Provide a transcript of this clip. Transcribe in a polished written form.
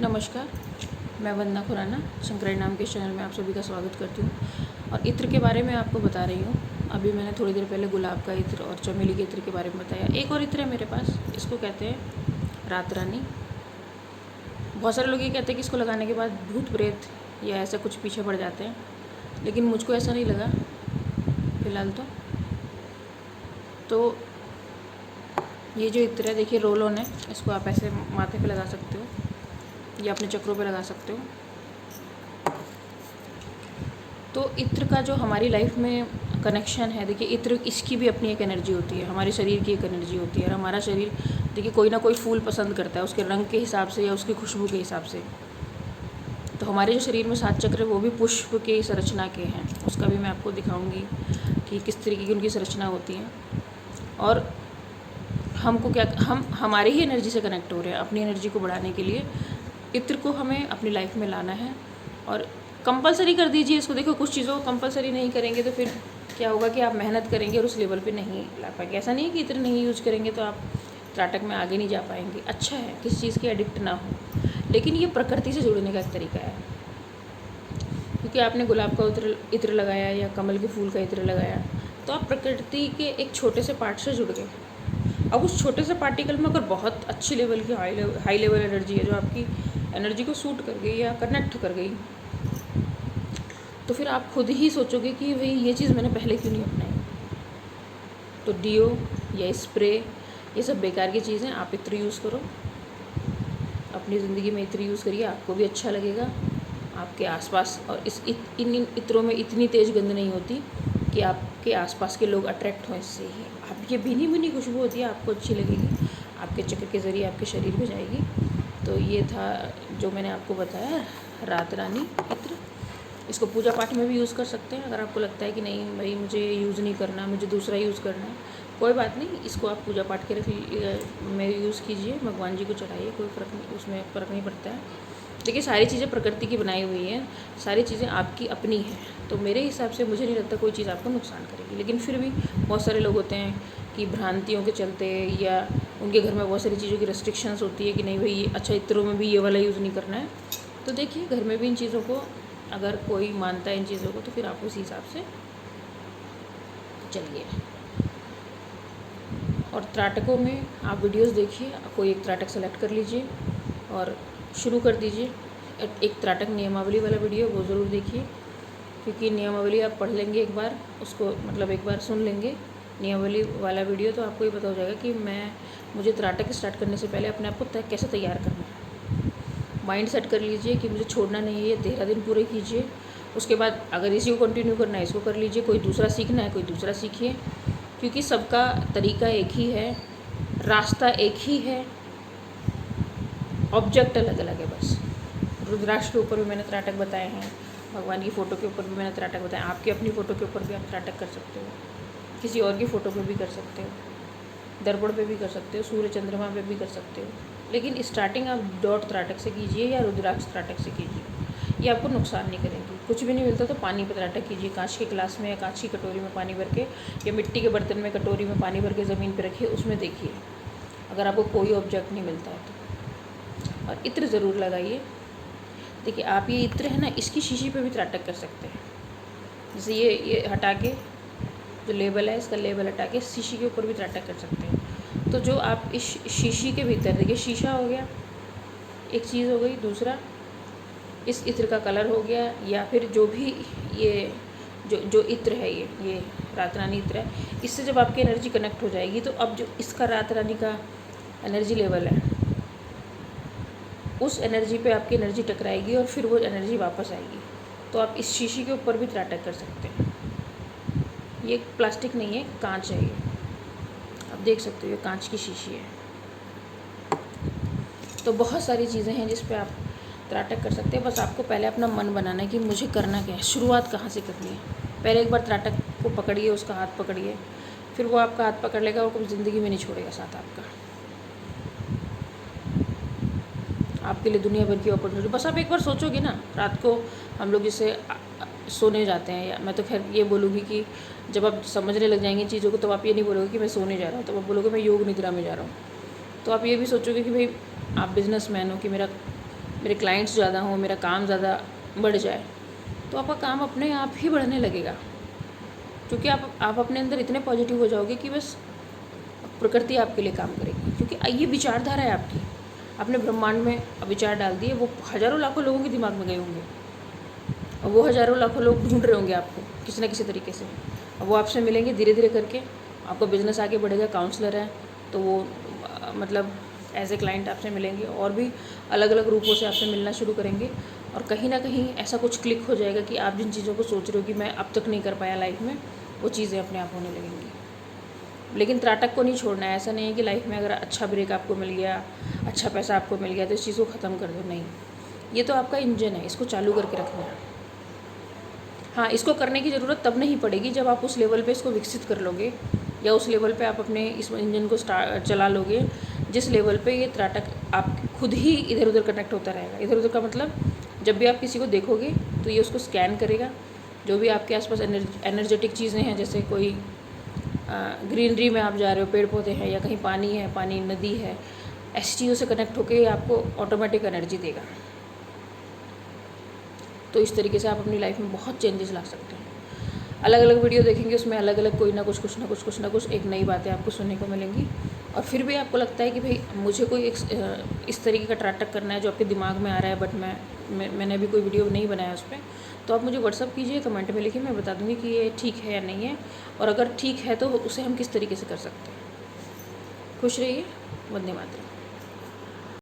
नमस्कार, मैं वंदना खुराना शंकराचार्य नाम के चैनल में आप सभी का स्वागत करती हूँ। और इत्र के बारे में आपको बता रही हूँ। अभी मैंने थोड़ी देर पहले गुलाब का इत्र और चमेली के इत्र के बारे में बताया। एक और इत्र है मेरे पास, इसको कहते हैं रात रानी। बहुत सारे लोग ये कहते हैं कि इसको लगाने के बाद भूत प्रेत या ऐसा कुछ पीछे पड़ जाते हैं, लेकिन मुझको ऐसा नहीं लगा फ़िलहाल। तो ये जो इत्र है, देखिए रोल ऑन है। इसको आप ऐसे माथे पे लगा सकते हो या अपने चक्रों पे लगा सकते हो। तो इत्र का जो हमारी लाइफ में कनेक्शन है, देखिए इत्र इसकी भी अपनी एक एनर्जी होती है, हमारे शरीर की एक एनर्जी होती है। और हमारा शरीर देखिए कोई ना कोई फूल पसंद करता है, उसके रंग के हिसाब से या उसकी खुशबू के हिसाब से। तो हमारे जो शरीर में 7 चक्र है वो भी पुष्प के संरचना के हैं। उसका भी मैं आपको दिखाऊंगी कि किस तरीके की उनकी संरचना होती है। और हमको क्या, हम हमारी ही एनर्जी से कनेक्ट हो रहे हैं। अपनी एनर्जी को बढ़ाने के लिए इत्र को हमें अपनी लाइफ में लाना है और कंपलसरी कर दीजिए इसको। देखो, कुछ चीज़ों को कंपलसरी नहीं करेंगे तो फिर क्या होगा कि आप मेहनत करेंगे और उस लेवल पे नहीं ला पाएंगे। ऐसा नहीं है कि इत्र नहीं यूज करेंगे तो आप त्राटक में आगे नहीं जा पाएंगे। अच्छा है किसी चीज़ की एडिक्ट ना हो, लेकिन ये प्रकृति से जुड़ने का एक तरीका है। क्योंकि आपने गुलाब का इत्र लगाया या कमल के फूल का इत्र लगाया तो आप प्रकृति के एक छोटे से पार्ट से जुड़ गए। अब उस छोटे से पार्टिकल में अगर बहुत अच्छी लेवल की हाई लेवल एनर्जी है जो आपकी एनर्जी को सूट कर गई या कनेक्ट कर गई, तो फिर आप खुद ही सोचोगे कि भाई ये चीज़ मैंने पहले क्यों नहीं अपनाई। तो डीओ या स्प्रे ये सब बेकार की चीज़ें, आप इत्र यूज़ करो अपनी ज़िंदगी में। इत्र यूज़ करिए, आपको भी अच्छा लगेगा, आपके आसपास। और इन इत्रों में इतनी तेज़ गंध नहीं होती कि आपके आसपास के लोग अट्रैक्ट हों इससे ही। आप ये भीनी भीनी खुशबू होती है, आपको अच्छी लगेगी, आपके चक्र के ज़रिए आपके शरीर में जाएगी। तो ये था जो मैंने आपको बताया, रात रानी इत्र। इसको पूजा पाठ में भी यूज़ कर सकते हैं। अगर आपको लगता है कि नहीं भाई मुझे यूज़ नहीं करना, मुझे दूसरा यूज़ करना है, कोई बात नहीं, इसको आप पूजा पाठ के में यूज़ कीजिए, भगवान जी को चढ़ाइए, कोई फ़र्क नहीं, उसमें फ़र्क नहीं पड़ता है। देखिए सारी चीज़ें प्रकृति की बनाई हुई हैं, सारी चीज़ें आपकी अपनी हैं। तो मेरे हिसाब से मुझे नहीं लगता कोई चीज़ आपको नुकसान करेगी। लेकिन फिर भी बहुत सारे लोग होते हैं कि भ्रांतियों के चलते या उनके घर में बहुत सारी चीज़ों की रेस्ट्रिक्शंस होती है कि नहीं भाई अच्छा इत्रों में भी ये वाला यूज़ नहीं करना है। तो देखिए घर में भी इन चीज़ों को अगर कोई मानता है इन चीज़ों को तो फिर आप उसी हिसाब से चलिए। और त्राटकों में आप वीडियोस देखिए, कोई एक त्राटक सेलेक्ट कर लीजिए और शुरू कर दीजिए। एक त्राटक नियमावली वाला वीडियो वो ज़रूर देखिए, क्योंकि नियमावली आप पढ़ लेंगे एक बार, उसको मतलब एक बार सुन लेंगे नियमावली वाला वीडियो, तो आपको ये पता हो जाएगा कि मुझे त्राटक स्टार्ट करने से पहले अपने आप को कैसे तैयार करना है। माइंड सेट कर लीजिए कि मुझे छोड़ना नहीं है, ये 13 दिन पूरे कीजिए। उसके बाद अगर इसी को कंटिन्यू करना है इसको कर लीजिए, कोई दूसरा सीखना है कोई दूसरा सीखिए, क्योंकि सबका तरीका एक ही है, रास्ता एक ही है, ऑब्जेक्ट अलग अलग है बस। रुद्राक्ष के ऊपर भी मैंने त्राटक बताए हैं, भगवान की फ़ोटो के ऊपर भी मैंने त्राटक बताया। आपकी अपनी फ़ोटो के ऊपर भी आप त्राटक कर सकते हो, किसी और की फ़ोटो पे भी कर सकते हो, दर्पण पे भी कर सकते हो, सूर्य चंद्रमा पे भी कर सकते हो। लेकिन स्टार्टिंग आप डॉट त्राटक से कीजिए या रुद्राक्ष त्राटक से कीजिए, ये आपको नुकसान नहीं करेंगी। कुछ भी नहीं मिलता तो पानी पे त्राटक कीजिए, कांच के गिलास में या कांच की कटोरी में पानी भर के या मिट्टी के बर्तन में कटोरी में पानी भर के ज़मीन पर रखिए, उसमें देखिए अगर आपको कोई ऑब्जेक्ट नहीं मिलता है तो। और इत्र ज़रूर लगाइए। देखिए आप ये इत्र है ना, इसकी शीशी पे भी त्राटक कर सकते हैं। जैसे ये हटा के जो लेबल है, इसका लेबल हटा के शीशी के ऊपर भी त्राटक कर सकते हैं। तो जो आप इस शीशी के भीतर, देखिए शीशा हो गया एक चीज़ हो गई, दूसरा इस इत्र का कलर हो गया, या फिर जो भी ये जो इत्र है ये रात रानी इत्र है, इससे जब आपकी एनर्जी कनेक्ट हो जाएगी तो अब जो इसका रात रानी का एनर्जी लेवल है, उस एनर्जी पे आपकी एनर्जी टकराएगी और फिर वो एनर्जी वापस आएगी। तो आप इस शीशी के ऊपर भी त्राटक कर सकते हैं। ये प्लास्टिक नहीं है, कांच है, ये आप देख सकते हो, ये कांच की शीशी है। तो बहुत सारी चीज़ें हैं जिस पे आप त्राटक कर सकते हैं। बस आपको पहले अपना मन बनाना है कि मुझे करना क्या है, शुरुआत कहाँ से करनी है। पहले एक बार त्राटक को पकड़िए, उसका हाथ पकड़िए, फिर वो आपका हाथ पकड़ लेगा, वो कभी ज़िंदगी में नहीं छोड़ेगा साथ आपका। आपके लिए दुनिया भर की अपॉर्चुनिटी। बस आप एक बार सोचोगे ना, रात को हम लोग जैसे सोने जाते हैं, या मैं तो खैर ये बोलूँगी कि जब आप समझने लग जाएंगे चीज़ों को, तो आप ये नहीं बोलोगे कि मैं सोने जा रहा हूँ, तो आप बोलोगे मैं योग निद्रा में जा रहा हूँ। तो आप ये भी सोचोगे कि भाई आप बिजनेसमैन हो कि मेरा मेरे क्लाइंट्स ज़्यादा हों, मेरा काम ज़्यादा बढ़ जाए, तो आपका काम अपने आप ही बढ़ने लगेगा, क्योंकि आप अपने अंदर इतने पॉजिटिव हो जाओगे कि बस प्रकृति आपके लिए काम करेगी। क्योंकि ये विचारधारा है आपकी, आपने ब्रह्मांड में विचार डाल दिए, वो हज़ारों लाखों लोगों के दिमाग में गए होंगे, और वो हज़ारों लाखों लोग ढूंढ रहे होंगे आपको किसी न किसी तरीके से, और वो आपसे मिलेंगे धीरे धीरे करके, आपका बिज़नेस आगे बढ़ेगा। काउंसलर है तो वो मतलब एज ए क्लाइंट आपसे मिलेंगे, और भी अलग अलग रूपों से आपसे मिलना शुरू करेंगे, और कहीं ना कहीं ऐसा कुछ क्लिक हो जाएगा कि आप जिन चीज़ों को सोच रहे हो कि मैं अब तक नहीं कर पाया लाइफ में, वो चीज़ें अपने आप होने लगेंगी। लेकिन त्राटक को नहीं छोड़ना है। ऐसा नहीं है कि लाइफ में अगर अच्छा ब्रेक आपको मिल गया, अच्छा पैसा आपको मिल गया तो इस चीज़ को ख़त्म कर दो, नहीं। ये तो आपका इंजन है, इसको चालू करके रखना है। हाँ, इसको करने की ज़रूरत तब नहीं पड़ेगी जब आप उस लेवल पे इसको विकसित कर लोगे, या उस लेवल पे आप अपने इस इंजन को चला लोगे जिस लेवल पे ये त्राटक आप खुद ही इधर उधर कनेक्ट होता रहेगा। इधर उधर का मतलब, जब भी आप किसी को देखोगे तो ये उसको स्कैन करेगा, जो भी आपके आसपास एनर्जेटिक चीज़ें हैं, जैसे कोई ग्रीनरी में आप जा रहे हो, पेड़ पौधे हैं, या कहीं पानी है, पानी नदी है, ऐसी चीज़ों से कनेक्ट होकर ये आपको ऑटोमेटिक एनर्जी देगा। तो इस तरीके से आप अपनी लाइफ में बहुत चेंजेस ला सकते हैं। अलग अलग वीडियो देखेंगे, उसमें अलग अलग कोई ना कुछ कुछ ना कुछ एक नई बातें आपको सुनने को मिलेंगी। और फिर भी आपको लगता है कि भाई मुझे कोई इस तरीके का त्राटक करना है जो आपके दिमाग में आ रहा है, बट मैंने अभी कोई वीडियो नहीं बनाया उस पर, तो आप मुझे व्हाट्सअप कीजिए, कमेंट में लिखिए, मैं बता दूँगी कि ये ठीक है या नहीं है, और अगर ठीक है तो उसे हम किस तरीके से कर सकते हैं। खुश रहिए। वंदे मातरम।